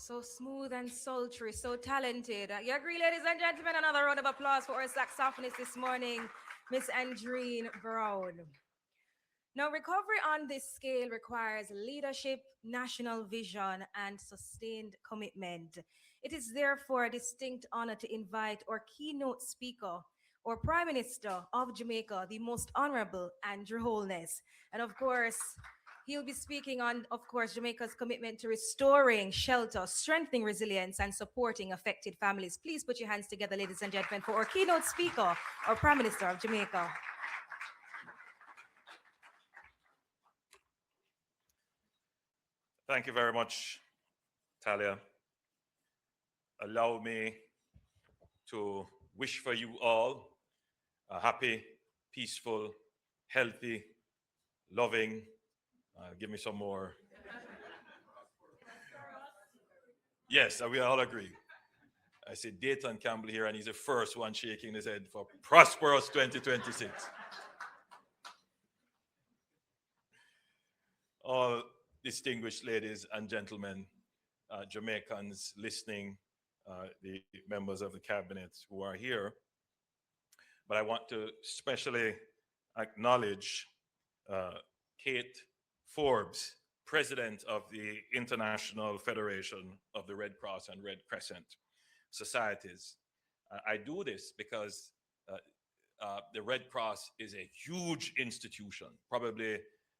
So smooth and sultry, so talented. You agree, ladies and gentlemen? Another round of applause for our saxophonist this morning, Miss Andreen Brown. Now, recovery on this scale requires leadership, national vision, and sustained commitment. It is therefore a distinct honor to invite our keynote speaker, our Prime Minister of Jamaica, the Most Honorable Andrew Holness. And of course, he'll be speaking on, of course, Jamaica's commitment to restoring shelter, strengthening resilience, and supporting affected families. Please put your hands together, ladies and gentlemen, for our keynote speaker, our Prime Minister of Jamaica. Thank you very much, Talia. Allow me to wish for you all a happy, peaceful, healthy, loving. Give me some more. Yes, we all agree. I see Dayton Campbell here, and he's the first one shaking his head for prosperous 2026. All distinguished ladies and gentlemen, Jamaicans listening, the members of the cabinet who are here. But I want to especially acknowledge Kate Forbes, president of the International Federation of the Red Cross and Red Crescent Societies. I do this because the Red Cross is a huge institution, probably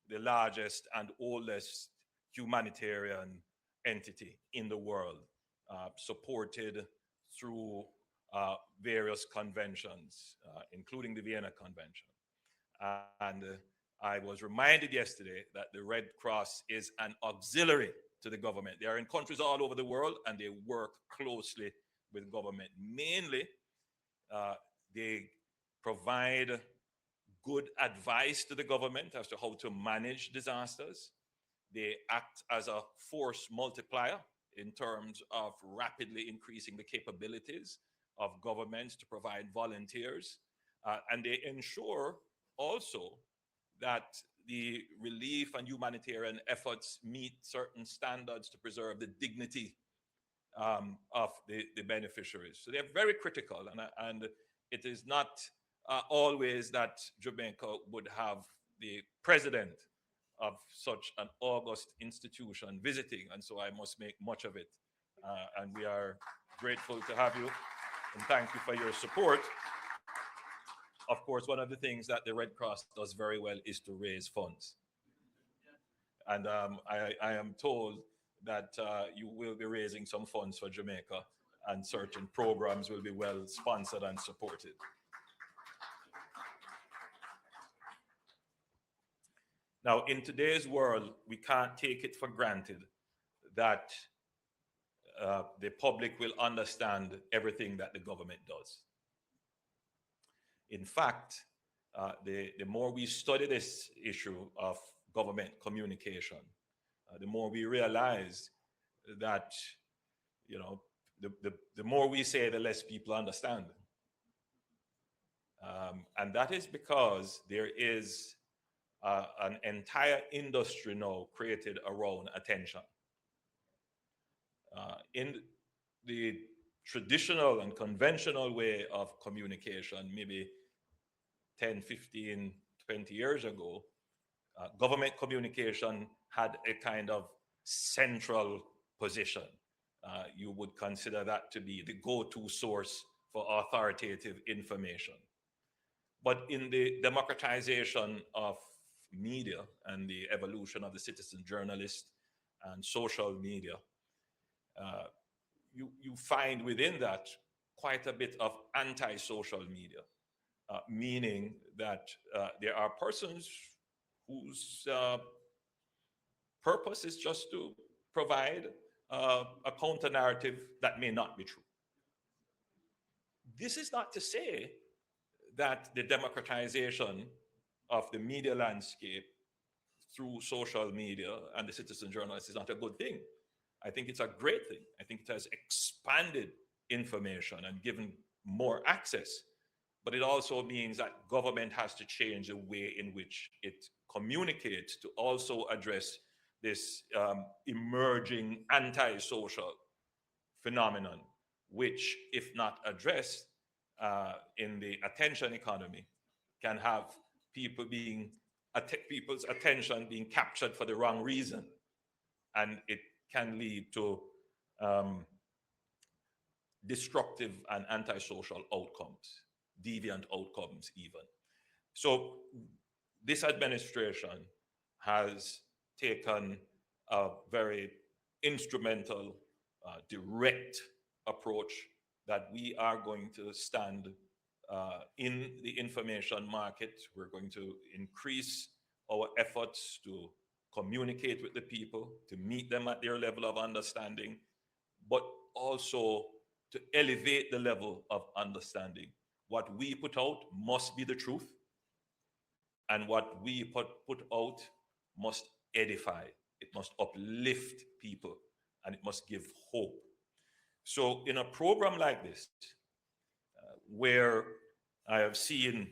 the largest and oldest humanitarian entity in the world, supported through various conventions, including the Vienna Convention. And I was reminded yesterday that the Red Cross is an auxiliary to the government. They are in countries all over the world and they work closely with government. Mainly, they provide good advice to the government as to how to manage disasters. They act as a force multiplier in terms of rapidly increasing the capabilities of governments to provide volunteers. And they ensure also that the relief and humanitarian efforts meet certain standards to preserve the dignity of the beneficiaries. So they're very critical, and it is not always that Jamaica would have the president of such an august institution visiting, and so I must make much of it. And we are grateful to have you, and thank you for your support. Of course, one of the things that the Red Cross does very well is to raise funds. And I am told that you will be raising some funds for Jamaica, and certain programs will be well sponsored and supported. Now, in today's world, we can't take it for granted that the public will understand everything that the government does. In fact, the more we study this issue of government communication, the more we realize that, you know, the more we say, the less people understand. And that is because there is an entire industry now created around attention. In the traditional and conventional way of communication, maybe 10, 15, 20 years ago, government communication had a kind of central position. You would consider that to be the go-to source for authoritative information. But in the democratization of media and the evolution of the citizen journalist and social media, you find within that quite a bit of anti-social media, meaning that there are persons whose purpose is just to provide a counter narrative that may not be true. This is not to say that the democratization of the media landscape through social media and the citizen journalist is not a good thing. I think it's a great thing. I think it has expanded information and given more access. But it also means that government has to change the way in which it communicates to also address this emerging anti-social phenomenon, which, if not addressed in the attention economy, can have people's attention being captured for the wrong reason, and it can lead to destructive and antisocial outcomes, deviant outcomes even. So this administration has taken a very instrumental, direct approach that we are going to stand in the information market. We're going to increase our efforts to communicate with the people, to meet them at their level of understanding, but also to elevate the level of understanding. What we put out must be the truth, and what we put out must edify, it must uplift people, and it must give hope. So in a program like this, where I have seen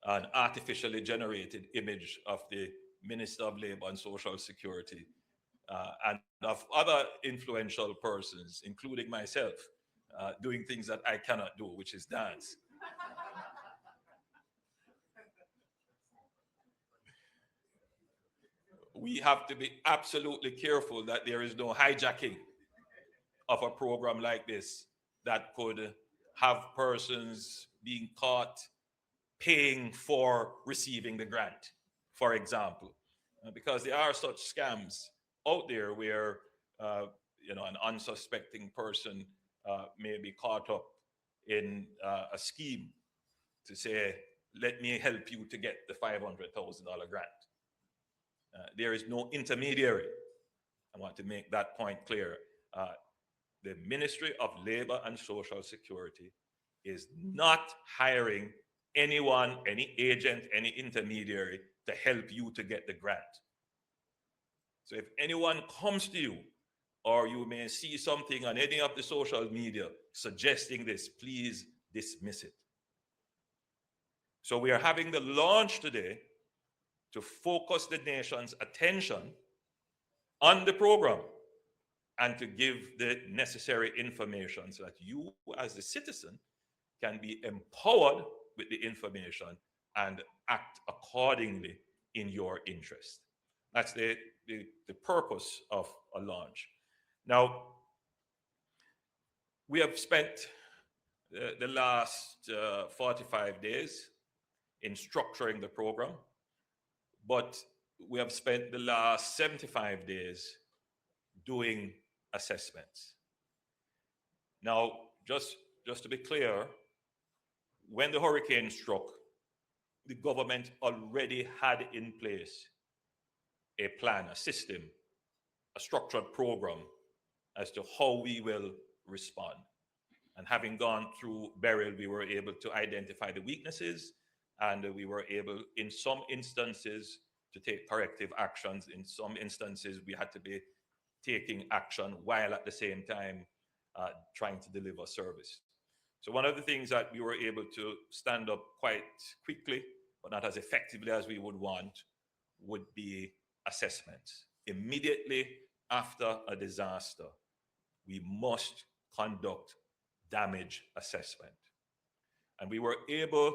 an artificially generated image of the Minister of Labor and Social Security and of other influential persons, including myself, doing things that I cannot do, which is dance. We have to be absolutely careful that there is no hijacking of a program like this that could have persons being caught paying for receiving the grant, for example, because there are such scams out there where an unsuspecting person may be caught up in a scheme to say, let me help you to get the $500,000 grant. There is no intermediary. I want to make that point clear. The Ministry of Labor and Social Security is not hiring anyone, any agent, any intermediary to help you to get the grant. So if anyone comes to you, or you may see something on any of the social media suggesting this, please dismiss it. So we are having the launch today to focus the nation's attention on the program and to give the necessary information so that you as the citizen can be empowered with the information and act accordingly in your interest. That's the purpose of a launch. Now, we have spent the last 45 days in structuring the program, but we have spent the last 75 days doing assessments. Now, just to be clear, when the hurricane struck, the government already had in place a plan, a system, a structured program as to how we will respond. And having gone through Beryl, we were able to identify the weaknesses, and we were able, in some instances, to take corrective actions. In some instances, we had to be taking action while at the same time trying to deliver service. So one of the things that we were able to stand up quite quickly, but not as effectively as we would want, would be assessments. Immediately after a disaster, we must conduct damage assessment. And we were able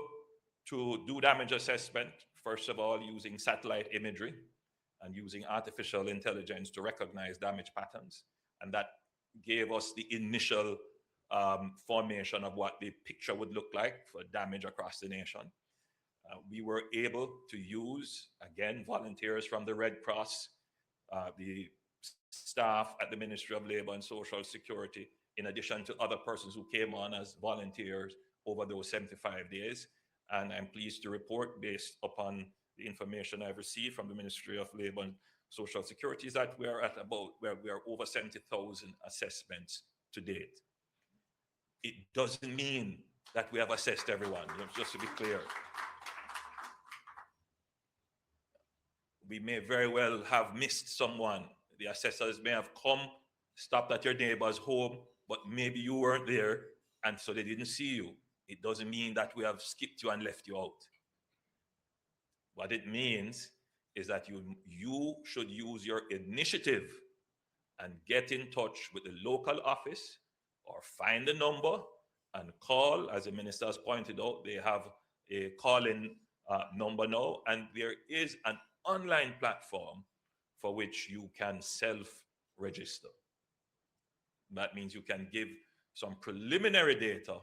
to do damage assessment, first of all, using satellite imagery and using artificial intelligence to recognize damage patterns. And that gave us the initial formation of what the picture would look like for damage across the nation. We were able to use, again, volunteers from the Red Cross, the staff at the Ministry of Labor and Social Security, in addition to other persons who came on as volunteers over those 75 days. And I'm pleased to report, based upon the information I've received from the Ministry of Labor and Social Security, is that we are over 70,000 assessments to date. It doesn't mean that we have assessed everyone, just to be clear. We may very well have missed someone. The assessors may have come, stopped at your neighbor's home, but maybe you weren't there, and so they didn't see you. It doesn't mean that we have skipped you and left you out. What it means is that you should use your initiative and get in touch with the local office or find the number and call. As the minister has pointed out, they have a call-in number now, and there is an online platform for which you can self-register. That means you can give some preliminary data,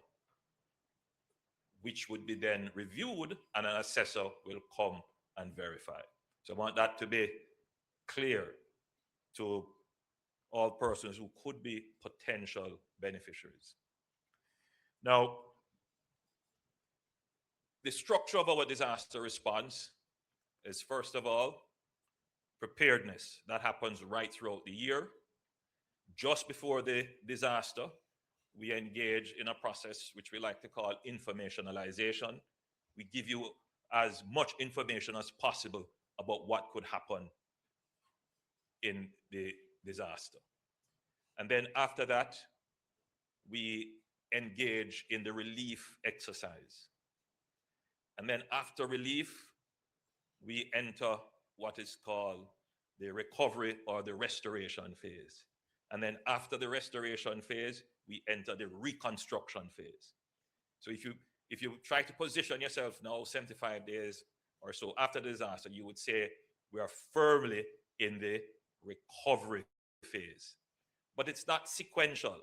which would be then reviewed, and an assessor will come and verify. So I want that to be clear to all persons who could be potential beneficiaries. Now, the structure of our disaster response is, first of all, preparedness. That happens right throughout the year. Just before the disaster, we engage in a process which we like to call informationalization. We give you as much information as possible about what could happen in the disaster. And then after that, we engage in the relief exercise. And then after relief, we enter what is called the recovery or the restoration phase. And then after the restoration phase, we enter the reconstruction phase. So if you try to position yourself now 75 days or so after the disaster, you would say we are firmly in the recovery phase. But it's not sequential.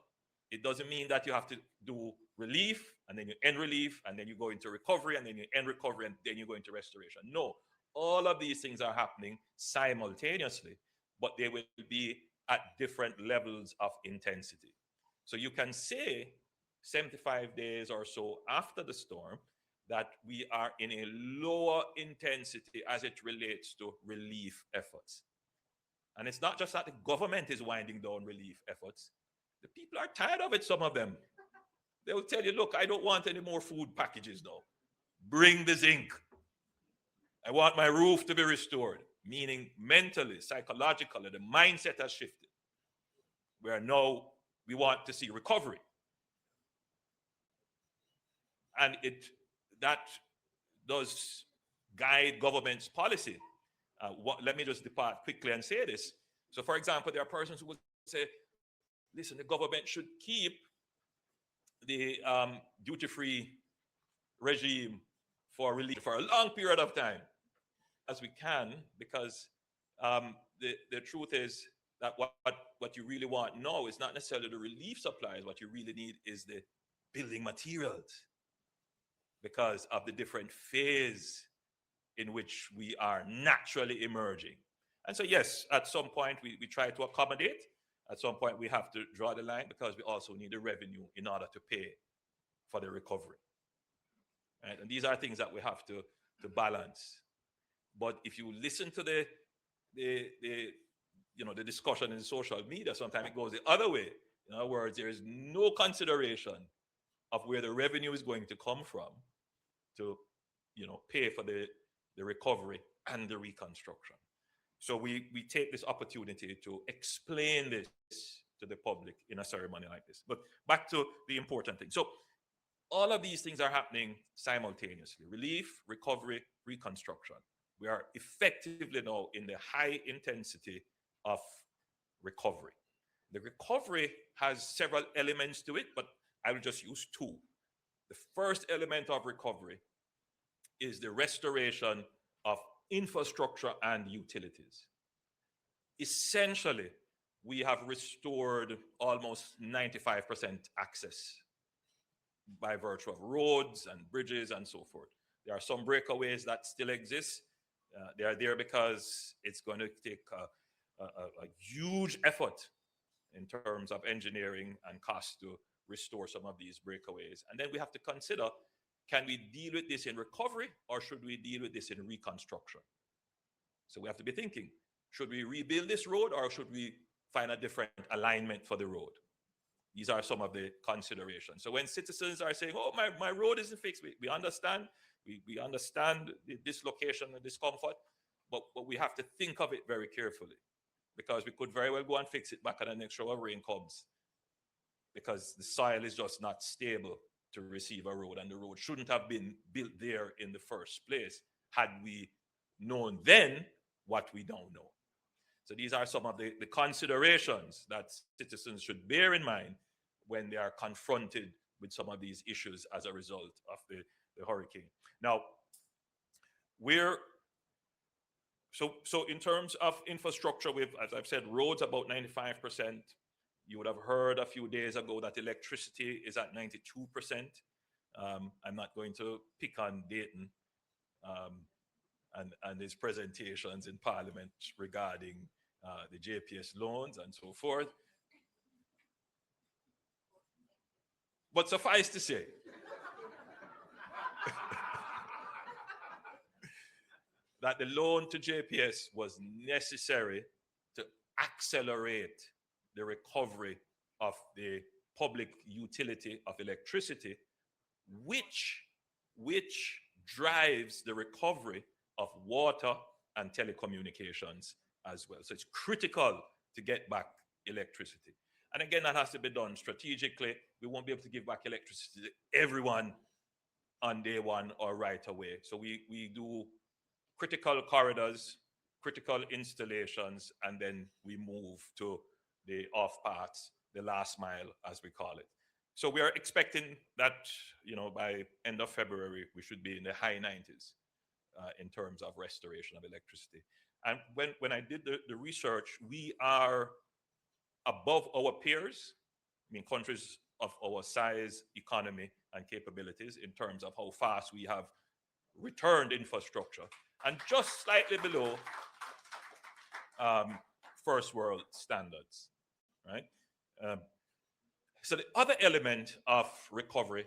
It doesn't mean that you have to do relief and then you end relief and then you go into recovery and then you end recovery and then you go into restoration. No, all of these things are happening simultaneously, but they will be at different levels of intensity. So you can say 75 days or so after the storm that we are in a lower intensity as it relates to relief efforts. And it's not just that the government is winding down relief efforts. The people are tired of it, some of them. They will tell you, look, I don't want any more food packages now. Bring the zinc. I want my roof to be restored. Meaning mentally, psychologically, the mindset has shifted. Where now we want to see recovery. And that does guide government's policy. Let me just depart quickly and say this. So, for example, there are persons who would say, listen, the government should keep the duty-free regime for relief for a long period of time as we can, because the truth is that what you really want now is not necessarily the relief supplies. What you really need is the building materials because of the different phase in which we are naturally emerging. And so, yes, at some point we try to accommodate. At some point we have to draw the line because we also need the revenue in order to pay for the recovery. Right? And these are things that we have to balance. But if you listen to the discussion in social media, sometimes it goes the other way. In other words, there is no consideration of where the revenue is going to come from to pay for the recovery and the reconstruction. So we take this opportunity to explain this to the public in a ceremony like this. But back to the important thing. So all of these things are happening simultaneously: relief, recovery, reconstruction. We are effectively now in the high intensity of recovery. The recovery has several elements to it, but I will just use two. The first element of recovery is the restoration of infrastructure and utilities. Essentially, we have restored almost 95% access by virtue of roads and bridges and so forth. There are some breakaways that still exist. They are there because it's going to take a huge effort in terms of engineering and cost to restore some of these breakaways. And then we have to consider, can we deal with this in recovery or should we deal with this in reconstruction? So we have to be thinking, should we rebuild this road or should we find a different alignment for the road? These are some of the considerations. So when citizens are saying, oh, my road isn't fixed, we understand. We understand the dislocation and discomfort, but we have to think of it very carefully because we could very well go and fix it back at the next shower of rain comes because the soil is just not stable to receive a road, and the road shouldn't have been built there in the first place had we known then what we don't know. So these are some of the considerations that citizens should bear in mind when they are confronted with some of these issues as a result of the hurricane. Now, so in terms of infrastructure, as I've said, roads about 95%. You would have heard a few days ago that electricity is at 92%. I'm not going to pick on Dayton and his presentations in Parliament regarding the JPS loans and so forth. But suffice to say, that the loan to JPS was necessary to accelerate the recovery of the public utility of electricity, which drives the recovery of water and telecommunications as well. So it's critical to get back electricity. And again, that has to be done strategically. We won't be able to give back electricity to everyone on day one or right away. So we do critical corridors, critical installations, and then we move to the off parts, the last mile, as we call it. So we are expecting that, by end of February, we should be in the high 90s in terms of restoration of electricity. And when I did the research, we are above our peers, countries of our size, economy, and capabilities in terms of how fast we have returned infrastructure, and just slightly below first world standards, right? So the other element of recovery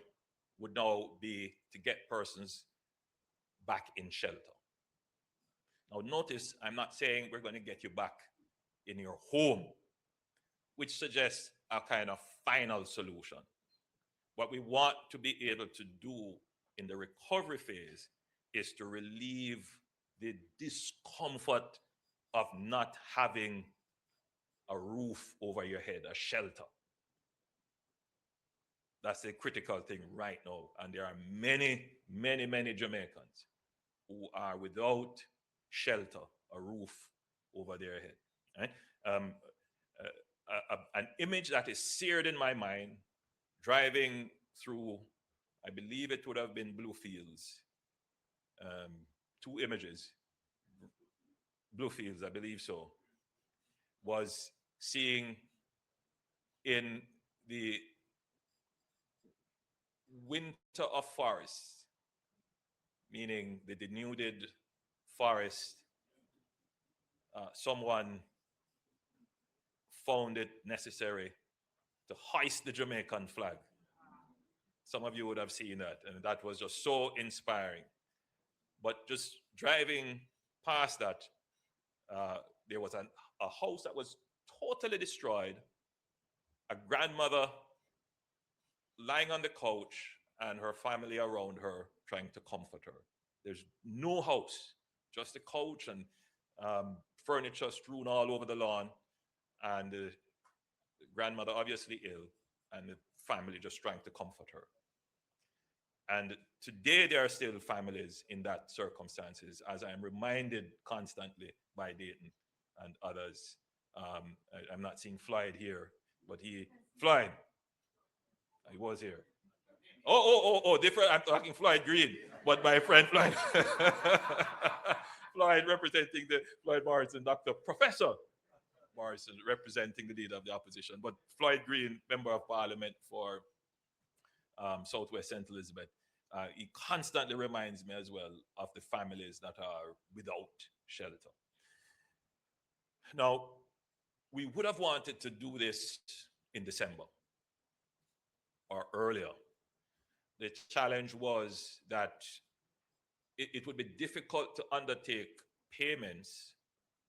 would now be to get persons back in shelter. Now notice, I'm not saying we're going to get you back in your home, which suggests a kind of final solution. What we want to be able to do in the recovery phase is to relieve the discomfort of not having a roof over your head, a shelter. That's a critical thing right now. And there are many, many, many Jamaicans who are without shelter, a roof over their head. Right? An image that is seared in my mind, driving through, I believe it would have been Bluefields. Two images, Bluefields, I believe so, was seeing in the winter of forests, meaning the denuded forest, someone found it necessary to hoist the Jamaican flag. Some of you would have seen that, and that was just so inspiring. But just driving past that, there was a house that was totally destroyed, a grandmother lying on the couch, and her family around her trying to comfort her. There's no house, just a couch and furniture strewn all over the lawn, and the grandmother obviously ill, and the family just trying to comfort her. And today there are still families in that circumstances, as I am reminded constantly by Dayton and others. I'm not seeing Floyd here, but Floyd, he was here. Oh, different. I'm talking Floyd Green, but my friend Floyd. Floyd representing Floyd Morrison, Professor Morrison, representing the leader of the opposition. But Floyd Green, Member of Parliament for Southwest St. Elizabeth, he constantly reminds me as well of the families that are without shelter. Now, we would have wanted to do this in December or earlier. The challenge was that it would be difficult to undertake payments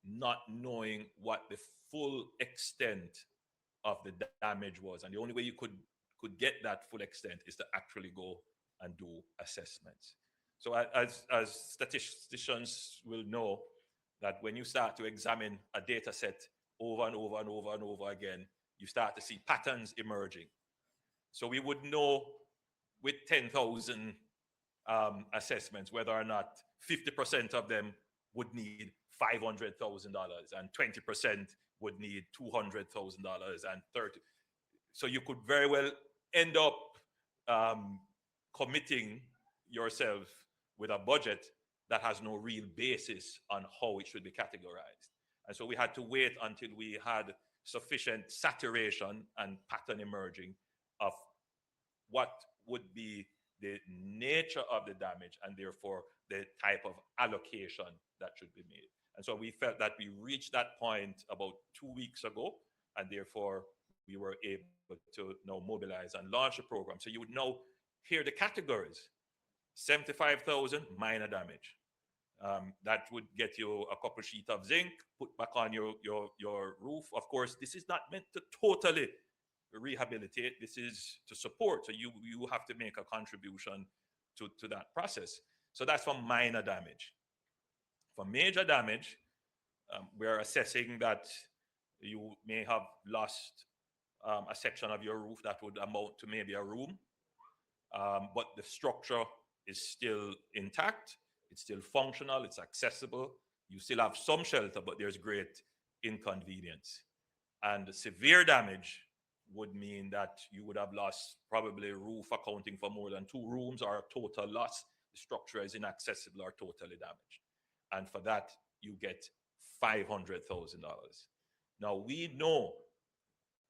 not knowing what the full extent of the damage was. And the only way you could get that full extent is to actually go and do assessments. So as statisticians will know, that when you start to examine a data set over and over and over and over again, you start to see patterns emerging. So we would know with 10,000 assessments whether or not 50% of them would need $500,000, and 20% would need $200,000, and 30. So you could very well end up committing yourself with a budget that has no real basis on how it should be categorized. And so we had to wait until we had sufficient saturation and pattern emerging of what would be the nature of the damage and therefore the type of allocation that should be made. And so we felt that we reached that point about 2 weeks ago, and therefore we were able to now mobilize and launch a program. So you would now hear the categories: 75,000 minor damage. That would get you a couple sheets of zinc, put back on your roof. Of course, this is not meant to totally rehabilitate. This is to support. So you have to make a contribution to that process. So that's for minor damage. For major damage, we are assessing that you may have lost a section of your roof that would amount to maybe a room, but the structure is still intact. It's still functional. It's accessible. You still have some shelter, but there's great inconvenience. And severe damage would mean that you would have lost probably a roof accounting for more than 2 rooms, or a total loss. The structure is inaccessible or totally damaged. And for that, you get $500,000. Now, we know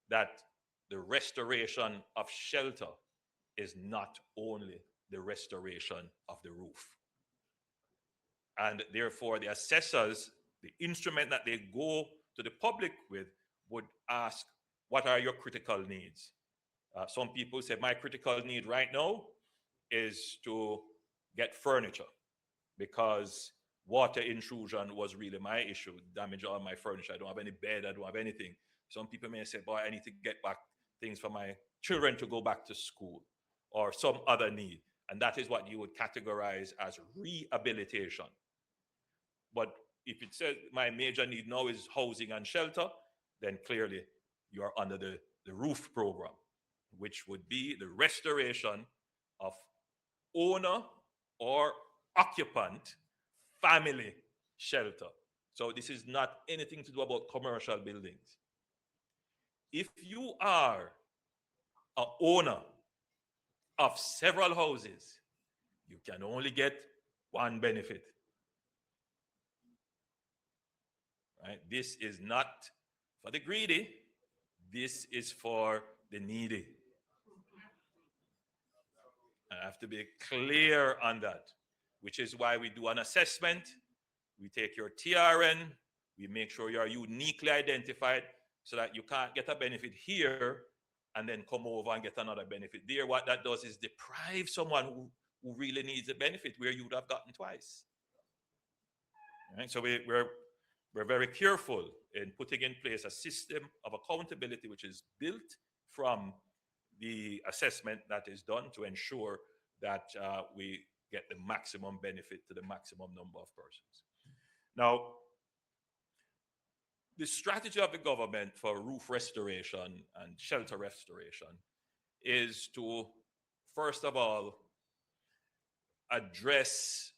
that the restoration of shelter is not only the restoration of the roof. And therefore, the assessors, the instrument that they go to the public with, would ask, what are your critical needs? Some people say, my critical need right now is to get furniture, because water intrusion was really my issue, damage all my furniture. I don't have any bed, I don't have anything. Some people may say, boy, I need to get back things for my children to go back to school, or some other need. And that is what you would categorize as rehabilitation. But if it says my major need now is housing and shelter, then clearly you are under the roof program, which would be the restoration of owner or occupant family shelter. So this is not anything to do about commercial buildings. If you are an owner of several houses, you can only get one benefit. Right? This is not for the greedy. This is for the needy. I have to be clear on that, which is why we do an assessment. We take your TRN. We make sure you are uniquely identified so that you can't get a benefit here and then come over and get another benefit there. What that does is deprive someone who really needs a benefit where you would have gotten twice. Right? So we're very careful in putting in place a system of accountability which is built from the assessment that is done to ensure that we get the maximum benefit to the maximum number of persons. Now, the strategy of the government for roof restoration and shelter restoration is to, first of all, address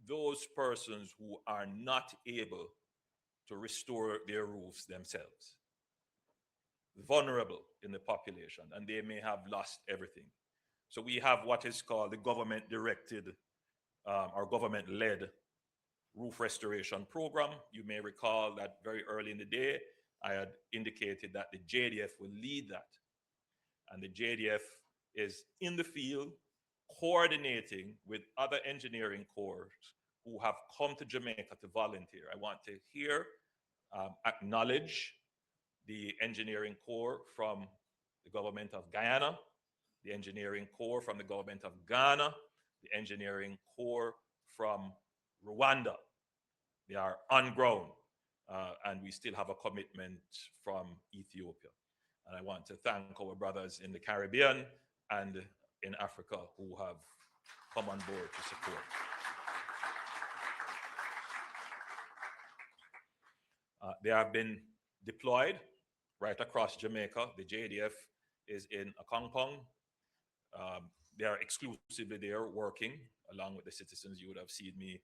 those persons who are not able to restore their roofs themselves, vulnerable in the population, and they may have lost everything. So we have what is called the government-directed or government-led roof restoration program. You may recall that very early in the day, I had indicated that the JDF will lead that. And the JDF is in the field coordinating with other engineering corps who have come to Jamaica to volunteer. I want to here acknowledge the engineering corps from the government of Guyana, the engineering corps from the government of Ghana, the engineering corps from Rwanda. They are on ground, and we still have a commitment from Ethiopia. And I want to thank our brothers in the Caribbean and in Africa who have come on board to support. They have been deployed right across Jamaica. The JDF is in Akongkong. They are exclusively there working along with the citizens you would have seen me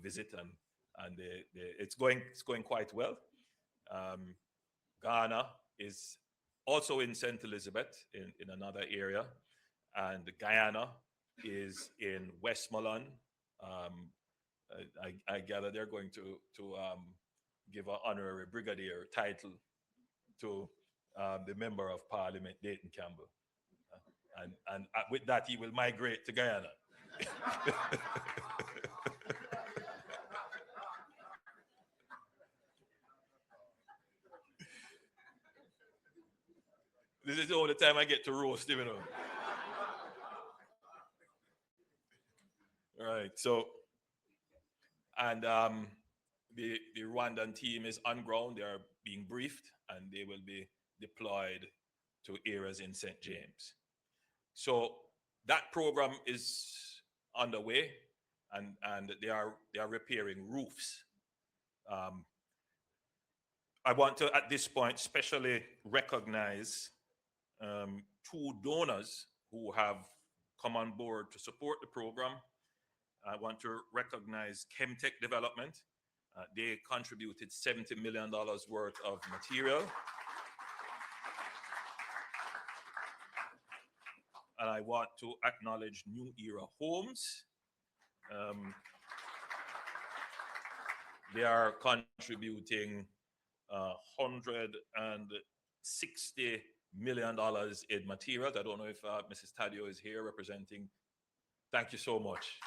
visit and and it's going quite well. Ghana is also in St. Elizabeth in another area, and Guyana is in Westmoreland. Um, I gather they're going to give an honorary brigadier title to the member of Parliament, Dayton Campbell. And with that, he will migrate to Guyana. This is the only time I get to roast him, you know. Right. So, and the Rwandan team is on ground. They are being briefed, and they will be deployed to areas in St. James. So that program is underway, and they are repairing roofs. I want to, at this point, specially recognize two donors who have come on board to support the program. I want to recognize Chemtech Development. They contributed $70 million worth of material. And I want to acknowledge New Era Homes. They are contributing $160 million in materials. I don't know if Mrs. Tadio is here representing. Thank you so much.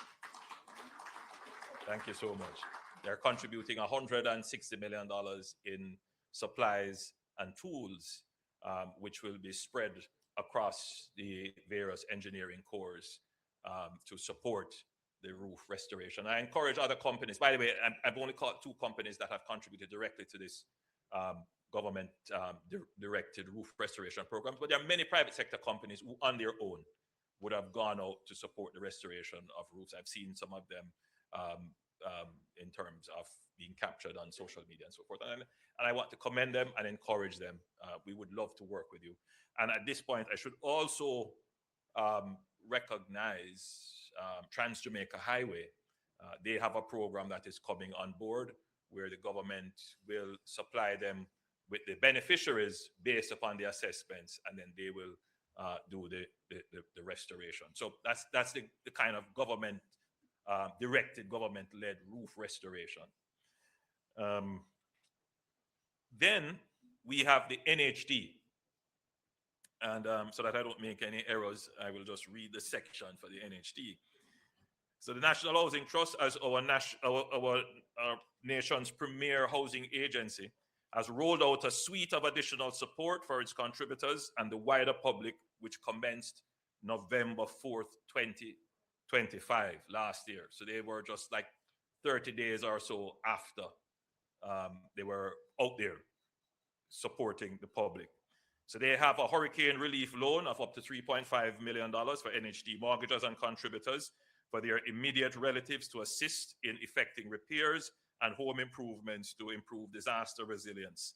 Thank you so much. They're contributing $160 million in supplies and tools, which will be spread across the various engineering cores to support the roof restoration. I encourage other companies. By the way, I've only caught two companies that have contributed directly to this government directed roof restoration program, but there are many private sector companies who on their own would have gone out to support the restoration of roofs. I've seen some of them in terms of being captured on social media and so forth. And I want to commend them and encourage them. We would love to work with you. And at this point, I should also recognize Trans Jamaica Highway. They have a program that is coming on board where the government will supply them with the beneficiaries based upon the assessments, and then they will do the restoration. So that's the kind of government directed, government-led roof restoration. Then we have the NHD. And so that I don't make any errors, I will just read the section for the NHD. So the National Housing Trust, as our nation's premier housing agency, has rolled out a suite of additional support for its contributors and the wider public, which commenced November 4th, 2025, last year. So they were just like 30 days or so after they were out there supporting the public. So they have a hurricane relief loan of up to $3.5 million for NHD mortgagors and contributors for their immediate relatives to assist in effecting repairs and home improvements to improve disaster resilience.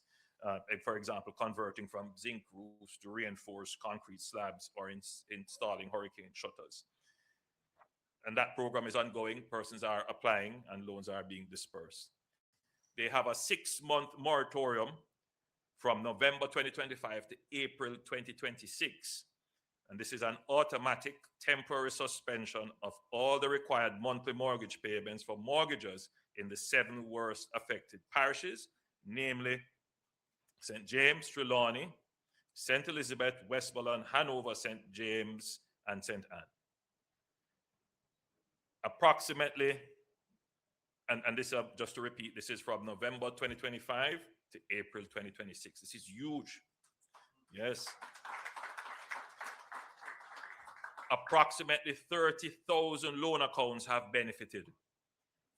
For example, converting from zinc roofs to reinforced concrete slabs or installing hurricane shutters. And that program is ongoing. Persons are applying and loans are being dispersed. They have a 6-month moratorium from November 2025 to April 2026. And this is an automatic temporary suspension of all the required monthly mortgage payments for mortgagors in the 7 worst affected parishes, namely St. James, Trelawney, St. Elizabeth, Westmoreland, Hanover, St. James, and St. Anne. Approximately, and this just to repeat, this is from November 2025 to April 2026. This is huge. Yes. Approximately 30,000 loan accounts have benefited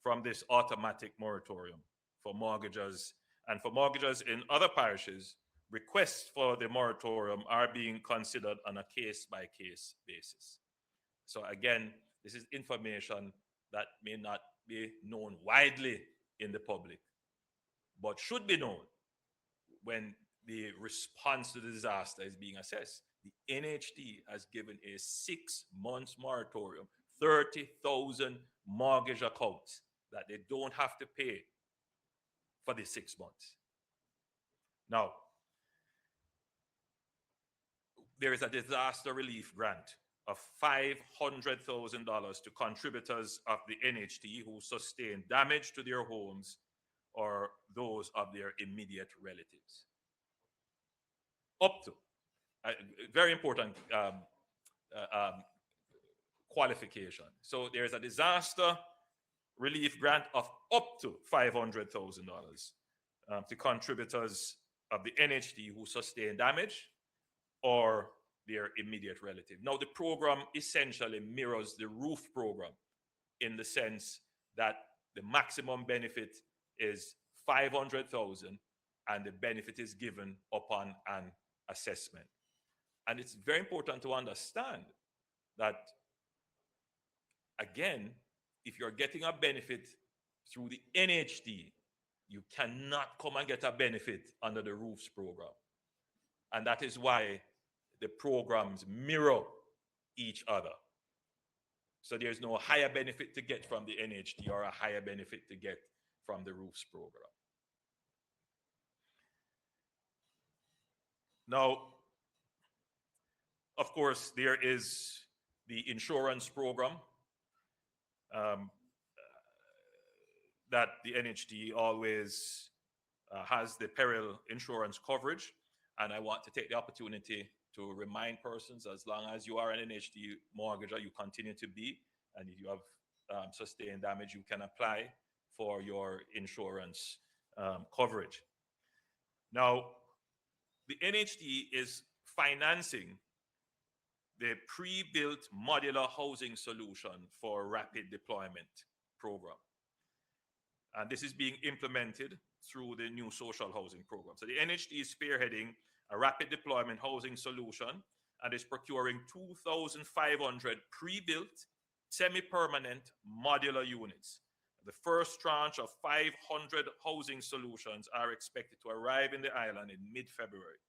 from this automatic moratorium for mortgagors. And for mortgagors in other parishes, requests for the moratorium are being considered on a case-by-case basis. So again, this is information that may not be known widely in the public, but should be known when the response to the disaster is being assessed. The NHD has given a 6 months moratorium, 30,000 mortgage accounts that they don't have to pay for the 6 months. Now, there is a disaster relief grant of $500,000 to contributors of the NHT who sustain damage to their homes or those of their immediate relatives. Up to, very important qualification. So there's a disaster relief grant of up to $500,000 to contributors of the NHT who sustain damage or their immediate relative. Now, the program essentially mirrors the roof program in the sense that the maximum benefit is $500,000 and the benefit is given upon an assessment. And it's very important to understand that, again, if you're getting a benefit through the NHT, you cannot come and get a benefit under the roofs program. And that is why the programs mirror each other. So there's no higher benefit to get from the NHT or a higher benefit to get from the roofs program. Now, of course, there is the insurance program that the NHT always has the peril insurance coverage. And I want to take the opportunity to remind persons, as long as you are an NHT mortgager, you continue to be, and if you have sustained damage, you can apply for your insurance coverage. Now, the NHT is financing the pre-built modular housing solution for rapid deployment program. And this is being implemented through the new social housing program. So the NHT is spearheading a rapid deployment housing solution and is procuring 2,500 pre-built, semi-permanent modular units. The first tranche of 500 housing solutions are expected to arrive in the island in mid-February.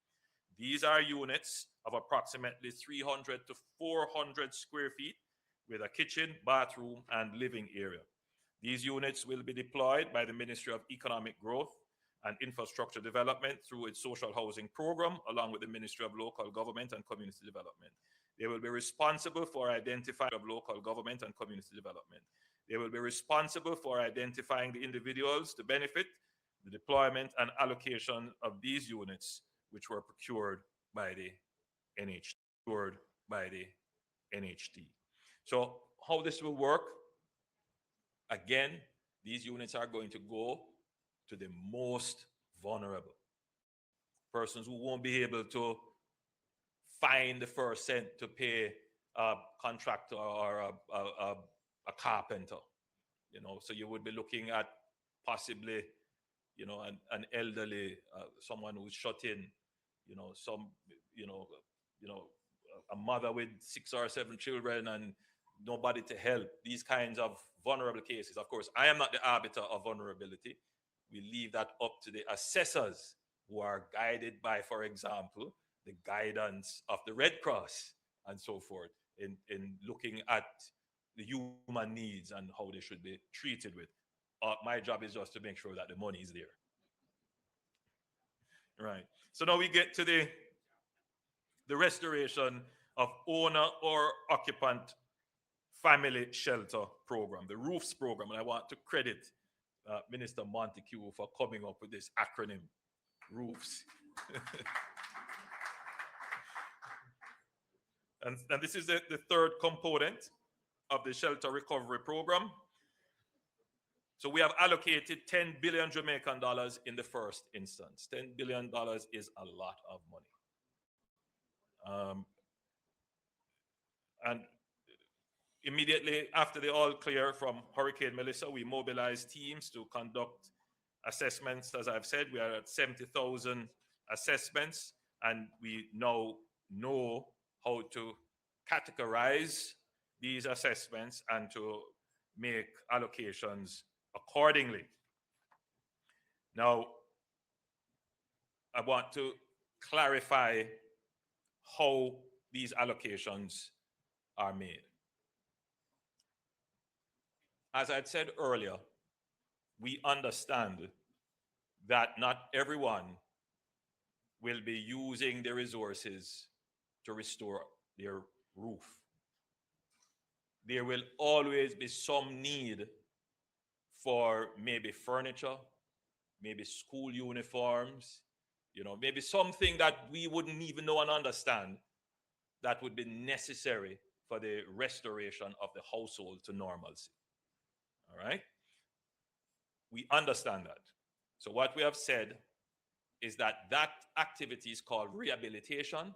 These are units of approximately 300 to 400 square feet with a kitchen, bathroom, and living area. These units will be deployed by the Ministry of Economic Growth and Infrastructure Development through its social housing program, along with the Ministry of Local Government and Community Development. They will be responsible for identifying of local government and community development. They will be responsible for identifying the individuals to benefit, the deployment and allocation of these units, which were procured by the NHT. So how this will work? Again, these units are going to go to the most vulnerable. Persons who won't be able to find the first cent to pay a contractor or a carpenter. So you would be looking at possibly, an elderly, someone who's shut in, a mother with 6 or 7 children and nobody to help. These kinds of vulnerable cases. Of course, I am not the arbiter of vulnerability. We leave that up to the assessors who are guided by, for example, the guidance of the Red Cross and so forth in looking at the human needs and how they should be treated with. My job is just to make sure that the money is there. Right. So now we get to the restoration of owner or occupant family shelter program, the roofs program. And I want to credit Minister Montague for coming up with this acronym, roofs. and this is the third component of the shelter recovery program. So we have allocated 10 billion Jamaican dollars in the first instance. $10 billion is a lot of money. And immediately after the all clear from Hurricane Melissa, we mobilized teams to conduct assessments. As I've said, we are at 70,000 assessments, and we now know how to categorize these assessments and to make allocations accordingly. Now, I want to clarify how these allocations are made. As I said earlier, we understand that not everyone will be using the resources to restore their roof. There will always be some need for maybe furniture, maybe school uniforms, maybe something that we wouldn't even know and understand that would be necessary for the restoration of the household to normalcy. All right? We understand that. So what we have said is that activity is called rehabilitation.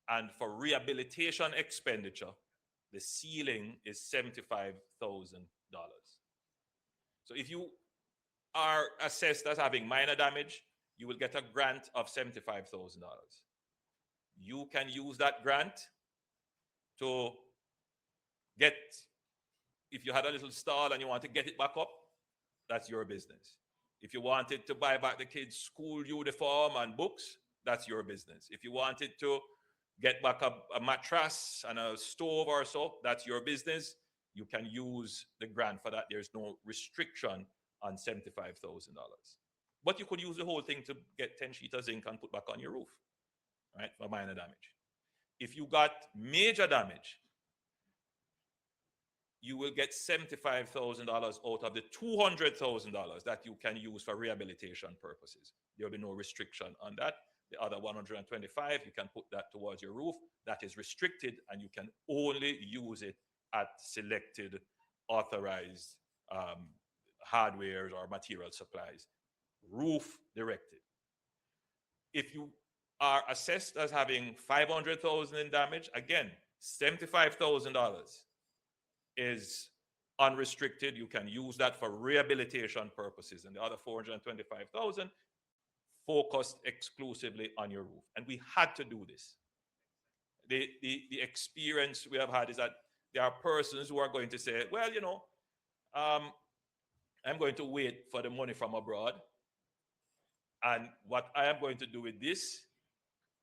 And for rehabilitation expenditure, the ceiling is $75,000. So if you are assessed as having minor damage, you will get a grant of $75,000. You can use that grant to get, if you had a little stall and you want to get it back up, that's your business. If you wanted to buy back the kids' school uniform and books, that's your business. If you wanted to get back a mattress and a stove or so, that's your business. You can use the grant for that. There's no restriction on $75,000. But you could use the whole thing to get 10 sheets of zinc and put back on your roof, right, for minor damage. If you got major damage, you will get $75,000 out of the $200,000 that you can use for rehabilitation purposes. There will be no restriction on that. The other 125, you can put that towards your roof. That is restricted, and you can only use it at selected authorized hardware or material supplies. Roof directed. If you are assessed as having $500,000 in damage, again, $75,000 is unrestricted. You can use that for rehabilitation purposes, and the other $425,000 focused exclusively on your roof. And we had to do this. The experience we have had is that there are persons who are going to say, well, I'm going to wait for the money from abroad, and what I am going to do with this,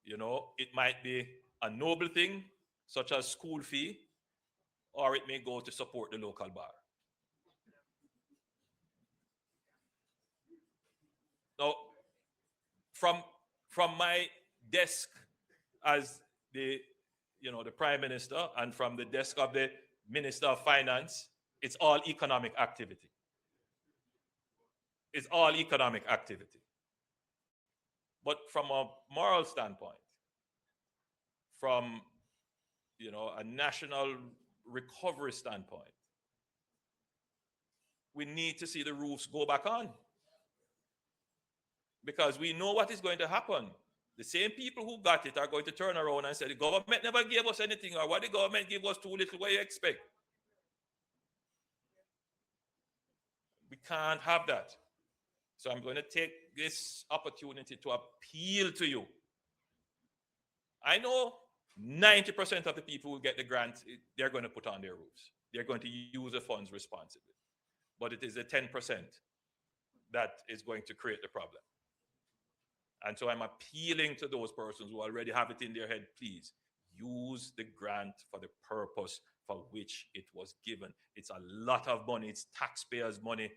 it might be a noble thing, such as school fee, or it may go to support the local bar. Now, from my desk as the Prime Minister, and from the desk of the Minister of Finance, it's all economic activity. It's all economic activity. But from a moral standpoint, from a national recovery standpoint, we need to see the roofs go back on, because we know what is going to happen. The same people who got it are going to turn around and say the government never gave us anything, or what the government gave us too little. What do you expect? We can't have that. So I'm going to take this opportunity to appeal to you. I know 90% of the people who get the grant, they're going to put on their roofs. They're going to use the funds responsibly. But it is the 10% that is going to create the problem. And so I'm appealing to those persons who already have it in their head, please use the grant for the purpose for which it was given. It's a lot of money. It's taxpayers' money.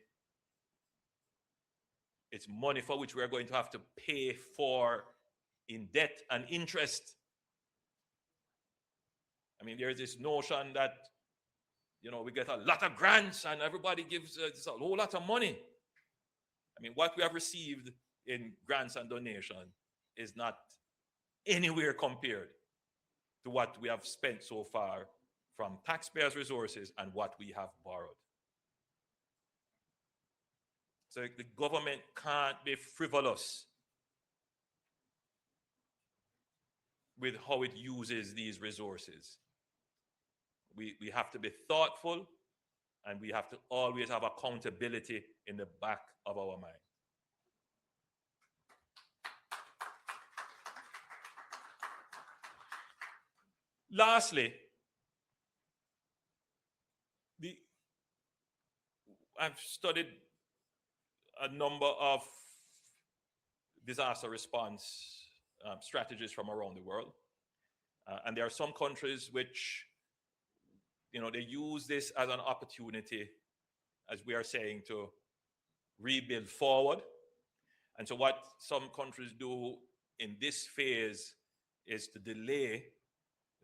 It's money for which we're going to have to pay for in debt and interest. I mean, there's this notion that, we get a lot of grants and everybody gives a whole lot of money. I mean, what we have received in grants and donation is not anywhere compared to what we have spent so far from taxpayers' resources and what we have borrowed. So the government can't be frivolous with how it uses these resources. We have to be thoughtful, and we have to always have accountability in the back of our mind. Lastly, I've studied a number of disaster response strategies from around the world. And there are some countries which, they use this as an opportunity, as we are saying, to rebuild forward. And so what some countries do in this phase is to delay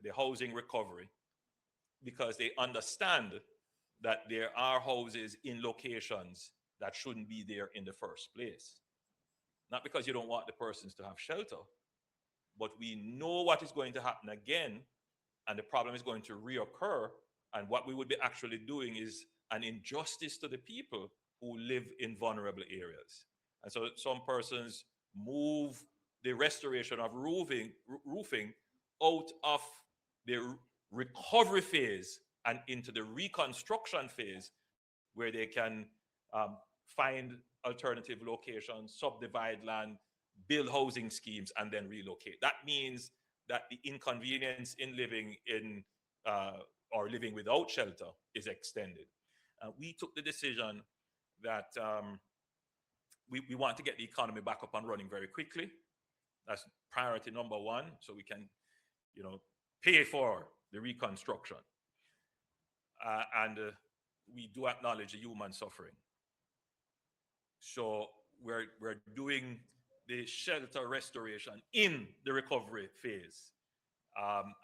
the housing recovery because they understand that there are houses in locations that shouldn't be there in the first place. Not because you don't want the persons to have shelter, but we know what is going to happen again, and the problem is going to reoccur. And what we would be actually doing is an injustice to the people who live in vulnerable areas. And so some persons move the restoration of roofing out of the recovery phase and into the reconstruction phase, where they can find alternative locations, subdivide land, build housing schemes, and then relocate. That means that the inconvenience in living in or living without shelter is extended. We took the decision that we want to get the economy back up and running very quickly. That's priority number one, so we can, pay for the reconstruction. And we do acknowledge the human suffering. So we're doing the shelter restoration in the recovery phase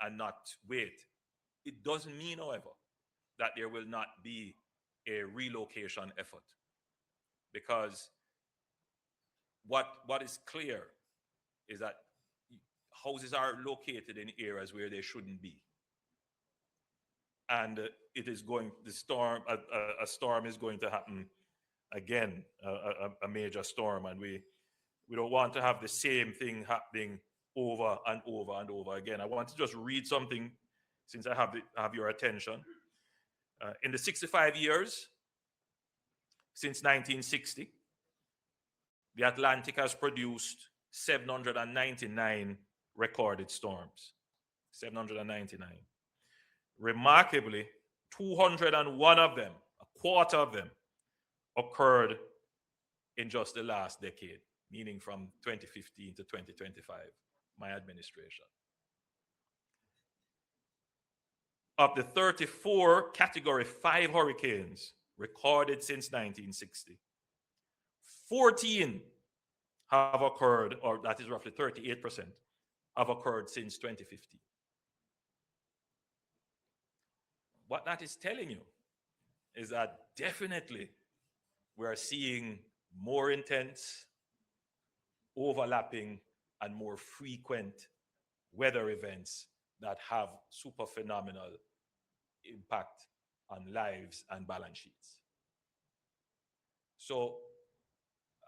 and not wait. It doesn't mean, however, that there will not be a relocation effort, because what is clear is that houses are located in areas where they shouldn't be. And it is going, a storm is going to happen again, a major storm. And we don't want to have the same thing happening over and over and over again. I want to just read something since I have your attention. In the 65 years since 1960, the Atlantic has produced 799 recorded storms. 799. Remarkably, 201 of them, a quarter of them, occurred in just the last decade, meaning from 2015 to 2025, my administration. Of the 34 Category 5 hurricanes recorded since 1960, 14 have occurred, or that is roughly 38%, have occurred since 2015. What that is telling you is that definitely we are seeing more intense, overlapping, and more frequent weather events that have super phenomenal impact on lives and balance sheets. So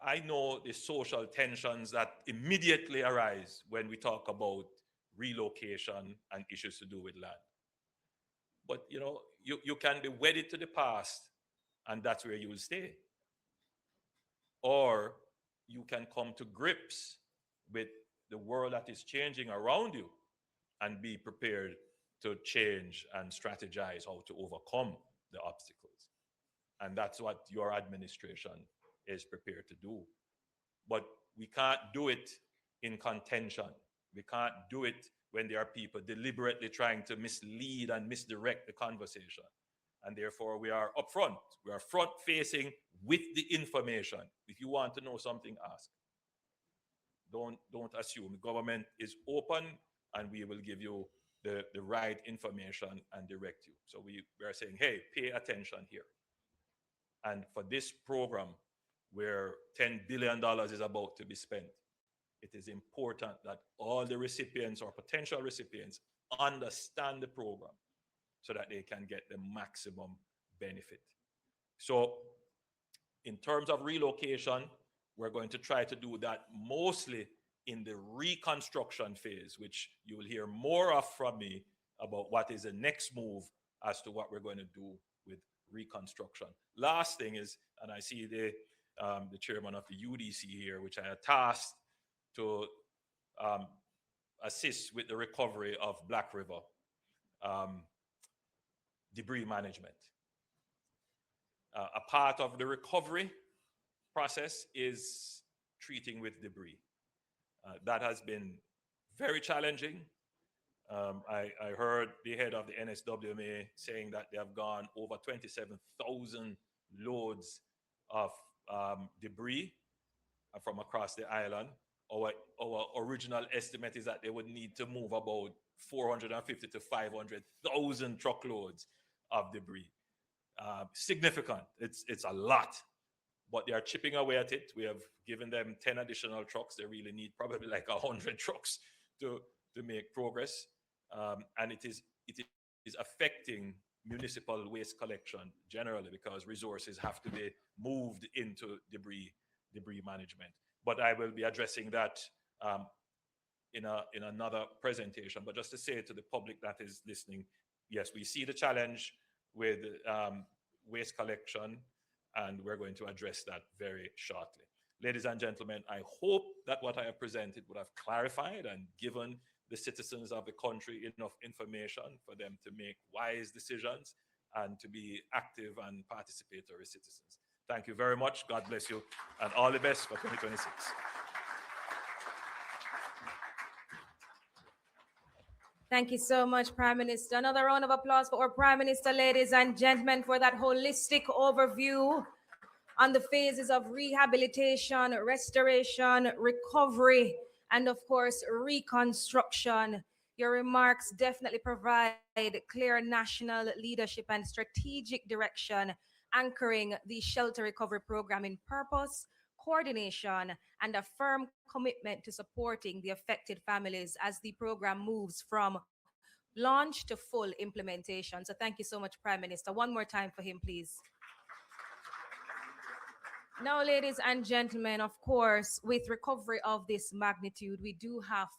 I know the social tensions that immediately arise when we talk about relocation and issues to do with land. But you can be wedded to the past and that's where you will stay. Or you can come to grips with the world that is changing around you and be prepared to change and strategize how to overcome the obstacles. And that's what your administration is prepared to do. But we can't do it in contention. We can't do it when there are people deliberately trying to mislead and misdirect the conversation. And therefore, we are upfront. We are front-facing with the information. If you want to know something, ask. Don't assume. The government is open, and we will give you the right information and direct you. So we are saying, hey, pay attention here. And for this program, where $10 billion is about to be spent, it is important that all the recipients or potential recipients understand the program so that they can get the maximum benefit. So in terms of relocation, we're going to try to do that mostly in the reconstruction phase, which you will hear more of from me about what is the next move as to what we're going to do with reconstruction. Last thing is, and I see the chairman of the UDC here, which I had tasked to assist with the recovery of Black River debris management. A part of the recovery process is treating with debris. That has been very challenging. I heard the head of the NSWMA saying that they have gone over 27,000 loads of debris from across the island. Our original estimate is that they would need to move about 450 to 500,000 truckloads of debris. Significant. It's a lot, but they are chipping away at it. We have given them 10 additional trucks. They really need probably like 100 trucks to make progress. And it is affecting municipal waste collection generally because resources have to be moved into debris management. But I will be addressing that in another presentation. But just to say to the public that is listening, yes, we see the challenge with waste collection, and we're going to address that very shortly. Ladies and gentlemen, I hope that what I have presented would have clarified and given the citizens of the country enough information for them to make wise decisions and to be active and participatory citizens. Thank you very much. God bless you, and all the best for 2026. Thank you so much, Prime Minister. Another round of applause for our Prime Minister, ladies and gentlemen, for that holistic overview on the phases of rehabilitation, restoration, recovery, and of course, reconstruction. Your remarks definitely provide clear national leadership and strategic direction, anchoring the shelter recovery program in purpose, coordination, and a firm commitment to supporting the affected families as the program moves from launch to full implementation. So thank you so much, Prime Minister. One more time for him, please. Now, ladies and gentlemen, of course, with recovery of this magnitude, we do have